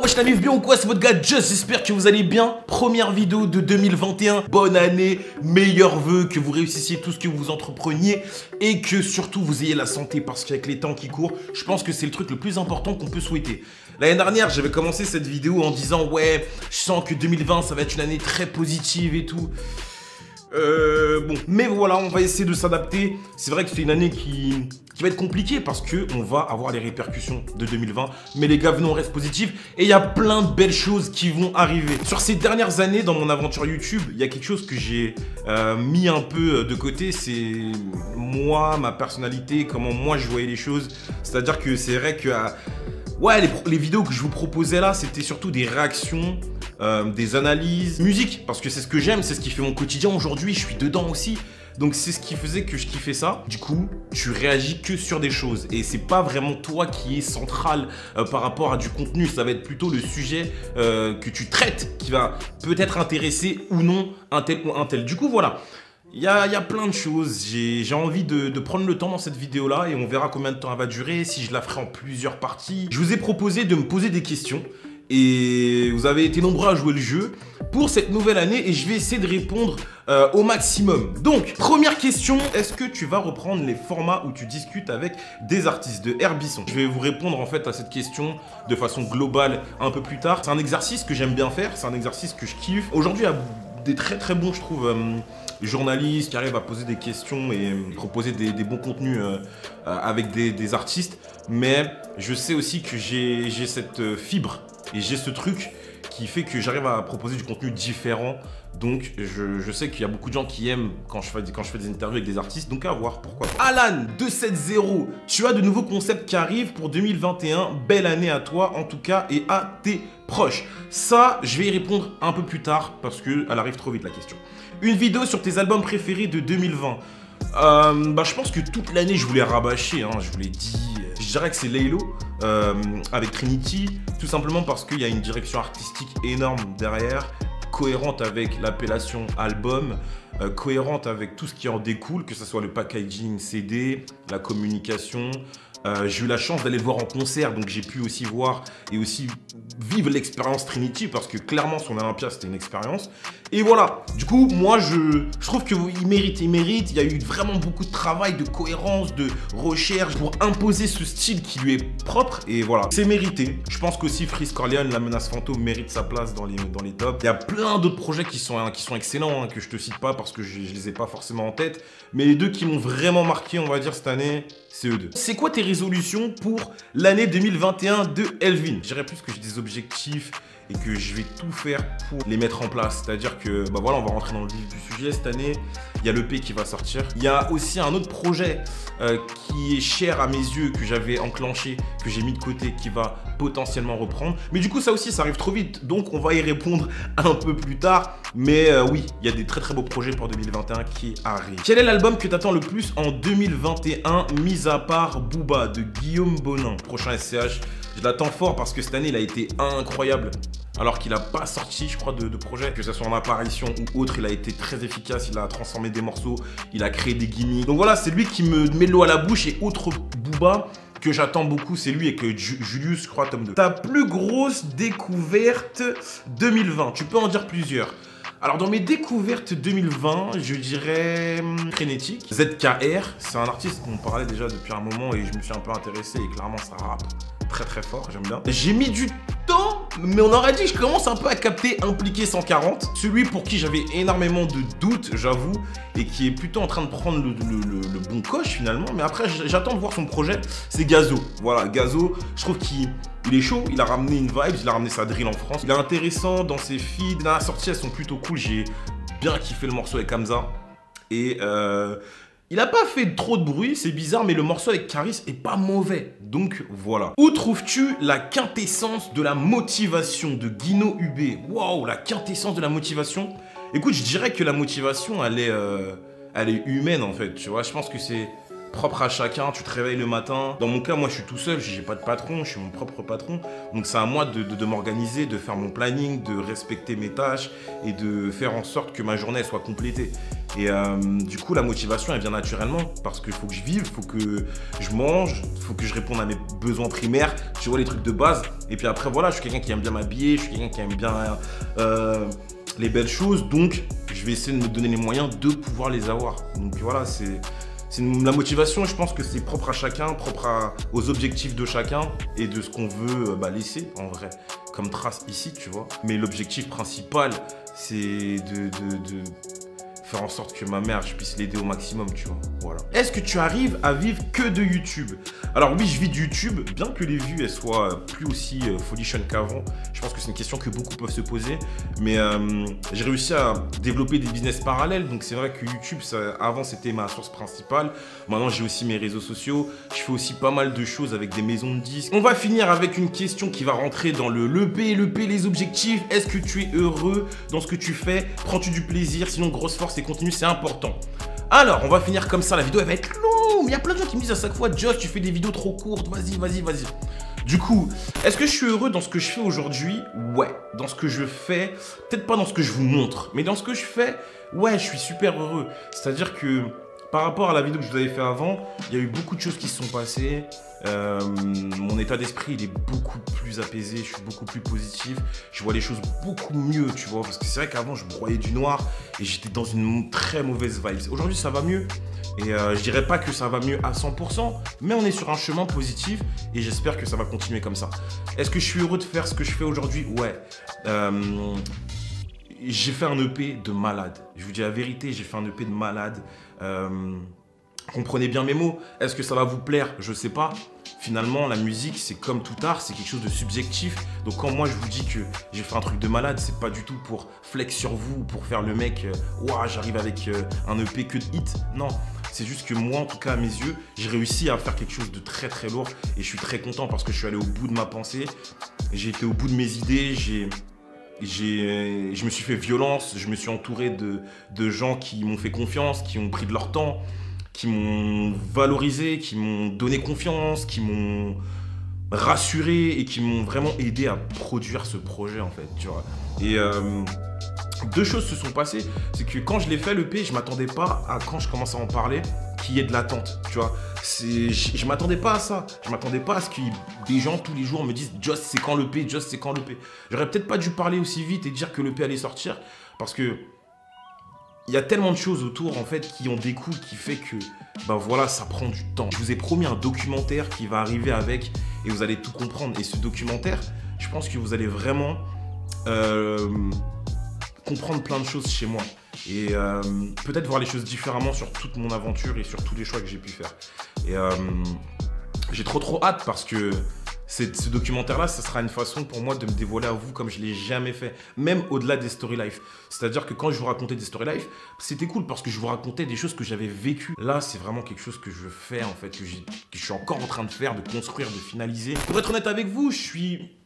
Wesh la bien ou quoi, c'est votre gars Just, j'espère que vous allez bien. Première vidéo de 2021, bonne année, meilleurs vœux, que vous réussissiez tout ce que vous entrepreniez et que surtout vous ayez la santé parce qu'avec les temps qui courent, je pense que c'est le truc le plus important qu'on peut souhaiter. L'année dernière, j'avais commencé cette vidéo en disant ouais, je sens que 2020 ça va être une année très positive et tout. Bon, mais voilà, on va essayer de s'adapter. C'est vrai que c'est une année qui va être compliquée parce que on va avoir les répercussions de 2020. Mais les gars, venons, on reste positif. Et il y a plein de belles choses qui vont arriver. Sur ces dernières années, dans mon aventure YouTube, il y a quelque chose que j'ai mis un peu de côté. C'est moi, ma personnalité, comment moi je voyais les choses. C'est-à-dire que c'est vrai que ouais, les vidéos que je vous proposais là, c'était surtout des réactions, des analyses, musique, parce que c'est ce que j'aime, c'est ce qui fait mon quotidien aujourd'hui, je suis dedans aussi. Donc c'est ce qui faisait que je kiffais ça. Du coup, tu réagis que sur des choses. Et c'est pas vraiment toi qui est central par rapport à du contenu. Ça va être plutôt le sujet que tu traites qui va peut-être intéresser ou non un tel ou un tel. Du coup, voilà. Il y a plein de choses, j'ai envie de prendre le temps dans cette vidéo là et on verra combien de temps elle va durer, si je la ferai en plusieurs parties. Je vous ai proposé de me poser des questions et vous avez été nombreux à jouer le jeu pour cette nouvelle année et je vais essayer de répondre au maximum. Donc, première question, est-ce que tu vas reprendre les formats où tu discutes avec des artistes de Herbisson? Je vais vous répondre en fait à cette question de façon globale un peu plus tard. C'est un exercice que j'aime bien faire, c'est un exercice que je kiffe. Aujourd'hui, il y a des très bons, je trouve, journalistes qui arrivent à poser des questions et proposer des bons contenus avec des artistes. Mais je sais aussi que j'ai cette fibre et j'ai ce truc qui fait que j'arrive à proposer du contenu différent. Donc je sais qu'il y a beaucoup de gens qui aiment quand je fais des interviews avec des artistes. Donc à voir, pourquoi pas. Alan270, tu as de nouveaux concepts qui arrivent pour 2021. Belle année à toi en tout cas et à tes proches. Ça, je vais y répondre un peu plus tard parce qu'elle arrive trop vite la question. Une vidéo sur tes albums préférés de 2020. Je pense que toute l'année je voulais rabâcher, hein, je vous l'ai dit. Je dirais que c'est Laylo avec Trinity, tout simplement parce qu'il y a une direction artistique énorme derrière, cohérente avec l'appellation album, cohérente avec tout ce qui en découle, que ce soit le packaging CD, la communication. J'ai eu la chance d'aller le voir en concert, donc j'ai pu aussi voir et aussi vivre l'expérience Trinity parce que clairement son Olympia c'était une expérience. Et voilà, du coup moi je trouve qu'il mérite, il y a eu vraiment beaucoup de travail, de cohérence, de recherche pour imposer ce style qui lui est propre et voilà, c'est mérité. Je pense qu'aussi Freeze Corleone, La Menace Fantôme mérite sa place dans les tops. Il y a plein d'autres projets qui sont excellents, hein, que je te cite pas parce que je les ai pas forcément en tête, mais les deux qui m'ont vraiment marqué on va dire cette année, c'est eux deux. C'est quoi tes résolutions pour l'année 2021 de Elvin? Je dirais plus que j'ai des objectifs et que je vais tout faire pour les mettre en place. C'est-à-dire que, voilà, on va rentrer dans le vif du sujet cette année. Il y a l'EP qui va sortir. Il y a aussi un autre projet qui est cher à mes yeux, que j'avais enclenché, que j'ai mis de côté, qui va potentiellement reprendre. Mais du coup, ça aussi, ça arrive trop vite. Donc, on va y répondre un peu plus tard. Mais oui, il y a des très beaux projets pour 2021 qui arrivent. Quel est l'album que tu attends le plus en 2021, mis à part Booba de Guillaume Bonin? Prochain SCH. Je l'attends fort parce que cette année, il a été incroyable. Alors qu'il n'a pas sorti, je crois, de projet, que ce soit en apparition ou autre, il a été très efficace, il a transformé des morceaux, il a créé des gimmicks. Donc voilà, c'est lui qui me met l'eau à la bouche et autre Booba que j'attends beaucoup, c'est lui et que Julius, je crois, tome 2. Ta plus grosse découverte 2020, tu peux en dire plusieurs. Alors dans mes découvertes 2020, je dirais Frénétique. ZKR, c'est un artiste qu'on parlait déjà depuis un moment et je me suis un peu intéressé et clairement ça rappe très fort, j'aime bien. J'ai mis du temps, mais on aurait dit que je commence un peu à capter Impliqué 140. Celui pour qui j'avais énormément de doutes, j'avoue, et qui est plutôt en train de prendre le bon coche finalement. Mais après, j'attends de voir son projet, c'est Gazo. Voilà, Gazo, je trouve qu'il est chaud, il a ramené une vibe, il a ramené sa drill en France. Il est intéressant dans ses feeds, dans la sortie, elles sont plutôt cool. J'ai bien kiffé le morceau avec Hamza. Et il n'a pas fait trop de bruit, c'est bizarre, mais le morceau avec Caris est pas mauvais. Donc voilà. Où trouves-tu la quintessence de la motivation de Guino UB? Waouh, la quintessence de la motivation. Écoute, je dirais que la motivation, elle est humaine en fait. Tu vois, je pense que c'est propre à chacun, tu te réveilles le matin. Dans mon cas, moi je suis tout seul, j'ai pas de patron, je suis mon propre patron. Donc c'est à moi de m'organiser, de faire mon planning, de respecter mes tâches et de faire en sorte que ma journée soit complétée. Et du coup, la motivation, elle vient naturellement parce qu'il faut que je vive, il faut que je mange, il faut que je réponde à mes besoins primaires, tu vois, les trucs de base. Et puis après, voilà, je suis quelqu'un qui aime bien m'habiller, je suis quelqu'un qui aime bien les belles choses. Donc, je vais essayer de me donner les moyens de pouvoir les avoir. Donc voilà, la motivation, je pense que c'est propre à chacun, aux objectifs de chacun et de ce qu'on veut laisser en vrai comme trace ici, tu vois. Mais l'objectif principal, c'est de faire en sorte que ma mère, je puisse l'aider au maximum, tu vois. Voilà. Est-ce que tu arrives à vivre que de YouTube? Alors oui, je vis de YouTube, bien que les vues elles soient plus aussi folichonnes qu'avant. Je pense que c'est une question que beaucoup peuvent se poser, mais j'ai réussi à développer des business parallèles. Donc c'est vrai que YouTube, avant c'était ma source principale. Maintenant j'ai aussi mes réseaux sociaux. Je fais aussi pas mal de choses avec des maisons de disques. On va finir avec une question qui va rentrer dans l'EP, les objectifs. Est-ce que tu es heureux dans ce que tu fais? Prends-tu du plaisir? Sinon, grosse force et continue, c'est important. Alors, on va finir comme ça, la vidéo elle va être longue. Il y a plein de gens qui me disent à chaque fois, Josh, tu fais des vidéos trop courtes, vas-y. Du coup, est-ce que je suis heureux dans ce que je fais aujourd'hui? Ouais. Dans ce que je fais, peut-être pas dans ce que je vous montre, mais dans ce que je fais, ouais, je suis super heureux. C'est-à-dire que par rapport à la vidéo que je vous avais fait avant, il y a eu beaucoup de choses qui se sont passées. Mon état d'esprit, il est beaucoup plus apaisé, je suis beaucoup plus positif. Je vois les choses beaucoup mieux, tu vois. Parce que c'est vrai qu'avant, je broyais du noir et j'étais dans une très mauvaise vibe. Aujourd'hui, ça va mieux. Et je dirais pas que ça va mieux à 100%, mais on est sur un chemin positif et j'espère que ça va continuer comme ça. Est-ce que je suis heureux de faire ce que je fais aujourd'hui? Ouais. J'ai fait un EP de malade. Je vous dis la vérité, j'ai fait un EP de malade. Comprenez bien mes mots. Est-ce que ça va vous plaire? Je sais pas. Finalement, la musique, c'est comme tout art, c'est quelque chose de subjectif. Donc quand moi je vous dis que j'ai fait un truc de malade, c'est pas du tout pour flex sur vous, pour faire le mec, ouah, j'arrive avec un EP que de hits. Non, c'est juste que moi, en tout cas à mes yeux, j'ai réussi à faire quelque chose de très très lourd et je suis très content parce que je suis allé au bout de ma pensée, j'ai été au bout de mes idées, je me suis fait violence, je me suis entouré de gens qui m'ont fait confiance, qui ont pris de leur temps, qui m'ont valorisé, qui m'ont donné confiance, qui m'ont rassuré et qui m'ont vraiment aidé à produire ce projet en fait, tu vois. Et deux choses se sont passées, c'est que quand je l'ai fait l'EP, je m'attendais pas à quand je commence à en parler qu'il y ait de l'attente, tu vois. Je m'attendais pas à ça, je m'attendais pas à ce que des gens tous les jours me disent Joss c'est quand l'EP, Joss c'est quand l'EP. J'aurais peut-être pas dû parler aussi vite et dire que l'EP allait sortir parce que il y a tellement de choses autour en fait qui en découlent qui fait que ben voilà, ça prend du temps. Je vous ai promis un documentaire qui va arriver avec et vous allez tout comprendre. Et ce documentaire, je pense que vous allez vraiment comprendre plein de choses chez moi et peut-être voir les choses différemment sur toute mon aventure et sur tous les choix que j'ai pu faire. Et j'ai trop hâte parce que ce documentaire-là, ça sera une façon pour moi de me dévoiler à vous comme je ne l'ai jamais fait, même au-delà des story life. C'est-à-dire que quand je vous racontais des story life, c'était cool parce que je vous racontais des choses que j'avais vécues. Là, c'est vraiment quelque chose que je fais en fait, que je suis encore en train de faire, de construire, de finaliser. Pour être honnête avec vous, je suis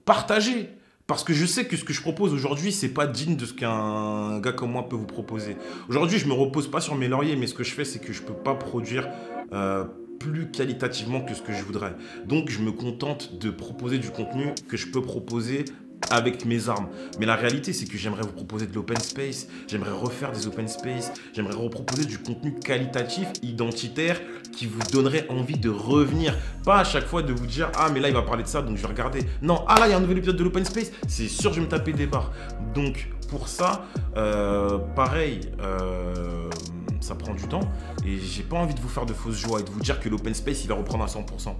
partagé. Parce que je sais que ce que je propose aujourd'hui, c'est pas digne de ce qu'un gars comme moi peut vous proposer. Aujourd'hui, je me repose pas sur mes lauriers, mais ce que je fais, c'est que je peux pas produire plus qualitativement que ce que je voudrais. Donc, je me contente de proposer du contenu que je peux proposer avec mes armes. Mais la réalité, c'est que j'aimerais vous proposer de l'open space, j'aimerais refaire des open space, j'aimerais reproposer du contenu qualitatif, identitaire, qui vous donnerait envie de revenir. Pas à chaque fois de vous dire « Ah, mais là, il va parler de ça, donc je vais regarder. » Non, ah là, il y a un nouvel épisode de l'open space, c'est sûr, je vais me taper des barres. Donc, pour ça, pareil, ça prend du temps et j'ai pas envie de vous faire de fausses joies et de vous dire que l'open space, il va reprendre à 100%.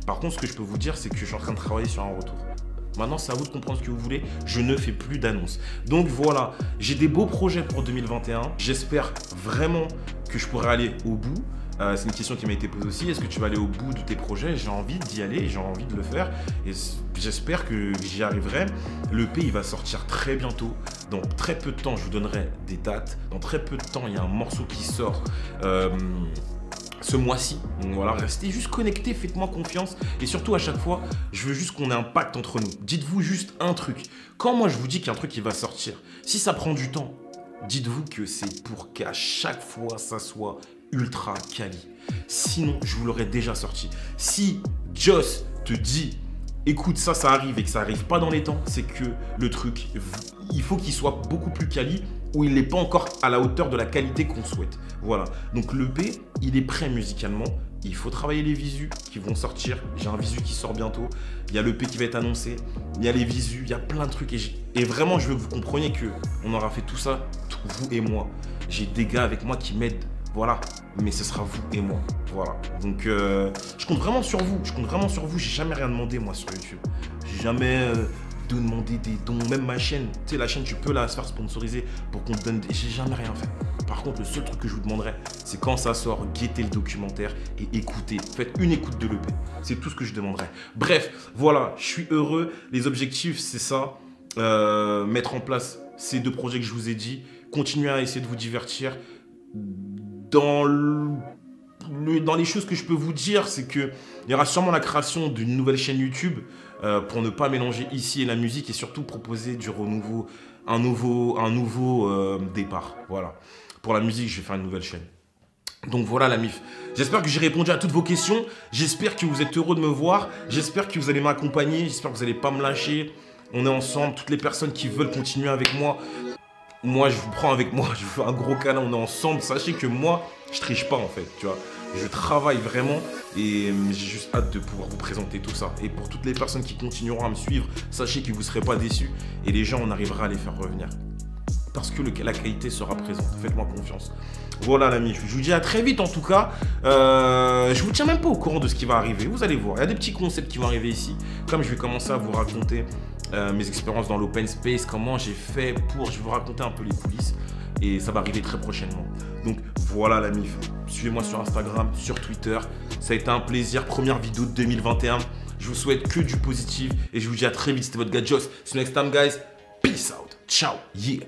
Par contre, ce que je peux vous dire, c'est que je suis en train de travailler sur un retour. Maintenant, c'est à vous de comprendre ce que vous voulez. Je ne fais plus d'annonces. Donc voilà, j'ai des beaux projets pour 2021. J'espère vraiment que je pourrai aller au bout. C'est une question qui m'a été posée aussi. Est-ce que tu vas aller au bout de tes projets? J'ai envie d'y aller, j'ai envie de le faire. Et j'espère que j'y arriverai. L'EP, il va sortir très bientôt. Dans très peu de temps, je vous donnerai des dates. Dans très peu de temps, il y a un morceau qui sort. Ce mois-ci. Donc voilà, restez juste connectés, faites-moi confiance. Et surtout, à chaque fois, je veux juste qu'on ait un pacte entre nous. Dites-vous juste un truc. Quand moi, je vous dis qu'il y a un truc qui va sortir, si ça prend du temps, dites-vous que c'est pour qu'à chaque fois, ça soit ultra quali. Sinon, je vous l'aurais déjà sorti. Si Joss te dit, écoute, ça arrive et que ça arrive pas dans les temps, c'est que le truc, il faut qu'il soit beaucoup plus quali ou il n'est pas encore à la hauteur de la qualité qu'on souhaite. Voilà. Donc l'EP, il est prêt musicalement. Il faut travailler les visus qui vont sortir. J'ai un visu qui sort bientôt. Il y a l'EP qui va être annoncé. Il y a les visus. Il y a plein de trucs. Et vraiment, je veux que vous compreniez qu'on aura fait tout ça, vous et moi. J'ai des gars avec moi qui m'aident. Voilà. Mais ce sera vous et moi. Voilà. Donc, je compte vraiment sur vous. Je compte vraiment sur vous. J'ai jamais rien demandé, moi, sur YouTube. J'ai jamais demandé des dons. Même ma chaîne. Tu sais, la chaîne, tu peux la faire sponsoriser pour qu'on te donne des... J'ai jamais rien fait. Par contre, le seul truc que je vous demanderai, c'est quand ça sort, guettez le documentaire et écoutez. Faites une écoute de l'EP. C'est tout ce que je demanderai. Bref, voilà, je suis heureux. Les objectifs, c'est ça. Mettre en place ces 2 projets que je vous ai dit. Continuer à essayer de vous divertir. Dans les choses que je peux vous dire, c'est qu'il y aura sûrement la création d'une nouvelle chaîne YouTube pour ne pas mélanger ici et la musique et surtout proposer du renouveau, un nouveau départ. Voilà. Pour la musique, je vais faire une nouvelle chaîne. Donc voilà la MIF. J'espère que j'ai répondu à toutes vos questions. J'espère que vous êtes heureux de me voir. J'espère que vous allez m'accompagner. J'espère que vous n'allez pas me lâcher. On est ensemble. Toutes les personnes qui veulent continuer avec moi, moi, je vous prends avec moi. Je vous fais un gros câlin. On est ensemble. Sachez que moi, je triche pas en fait. Tu vois. Je travaille vraiment et j'ai juste hâte de pouvoir vous présenter tout ça. Et pour toutes les personnes qui continueront à me suivre, sachez que vous ne serez pas déçus. Et les gens, on arrivera à les faire revenir. Parce que la qualité sera présente. Faites-moi confiance. Voilà l'ami, je vous dis à très vite en tout cas. Je vous tiens même pas au courant de ce qui va arriver. Vous allez voir, il y a des petits concepts qui vont arriver ici. Comme je vais commencer à vous raconter mes expériences dans l'open space, comment j'ai fait pour... Je vais vous raconter un peu les coulisses. Et ça va arriver très prochainement. Donc voilà la MIF. Suivez-moi sur Instagram, sur Twitter. Ça a été un plaisir. Première vidéo de 2021. Je vous souhaite que du positif. Et je vous dis à très vite. C'était votre gars Joss. See you next time guys. Peace out. Ciao. Yeah.